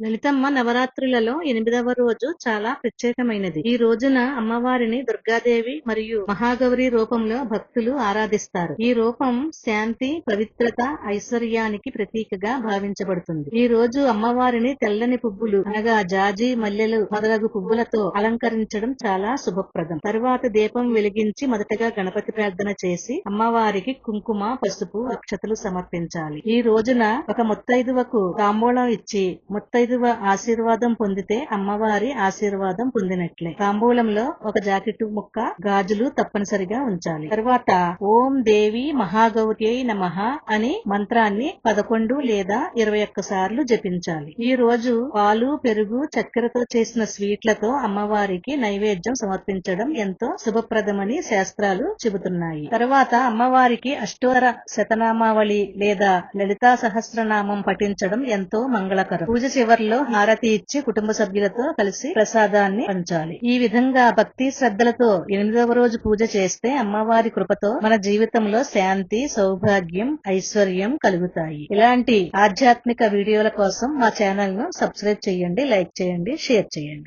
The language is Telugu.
లలితమ్మ నవరాత్రులలో 8వ రోజు చాలా ప్రత్యేకమైనది. ఈ రోజున అమ్మవారిని దుర్గాదేవి మరియు మహాగౌరి రూపంలో భక్తులు ఆరాధిస్తారు. ఈ రూపం శాంతి, పవిత్రత, ఐశ్వర్యానికి ప్రతీకగా భావించబడుతుంది. ఈ రోజు అమ్మవారిని తెల్లని పువ్వులు అనగా జాజి, మల్లెలు మొదలగు పువ్వులతో అలంకరించడం చాలా శుభప్రదం. తరువాత దీపం వెలిగించి మొదటగా గణపతి ప్రార్థన చేసి అమ్మవారికి కుంకుమ, పసుపు, అక్షతలు సమర్పించాలి. ఈ రోజున ఒక ముత్తైదువకు తాంబూలం ఇచ్చి ముత్తైదువ ఆశీర్వాదం పొందితే అమ్మవారి ఆశీర్వాదం పొందినట్లే. తాంబూలంలో ఒక జాకెట్ ముక్క, గాజులు తప్పనిసరిగా ఉంచాలి. తరువాత ఓం దేవి మహాగౌర్యై నమః అని మంత్రాన్ని 11 లేదా 21 సార్లు జపించాలి. ఈ రోజు పాలు, పెరుగు, చక్కెరతో చేసిన స్వీట్లతో అమ్మవారికి నైవేద్యం సమర్పించడం ఎంతో శుభప్రదమని శాస్త్రాలు చెబుతున్నాయి. తరువాత అమ్మవారికి అష్టోత్తర శతనామావళి లేదా లలితా సహస్రనామం పఠించడం ఎంతో మంగళకరం. పూజ చివర్లో హారతి ఇచ్చి కుటుంబ సభ్యులతో కలిసి ప్రసాదాన్ని పంచాలి. ఈ విధంగా భక్తి శ్రద్ధలతో 8వ రోజు పూజ చేస్తే అమ్మవారి కృపతో మన జీవితంలో శాంతి, సౌభాగ్యం, ఐశ్వర్యం కలుగుతాయి. ఇలాంటి ఆధ్యాత్మిక వీడియోల కోసం మా ఛానల్ ను సబ్స్క్రైబ్ చేయండి, లైక్ చేయండి, షేర్ చేయండి.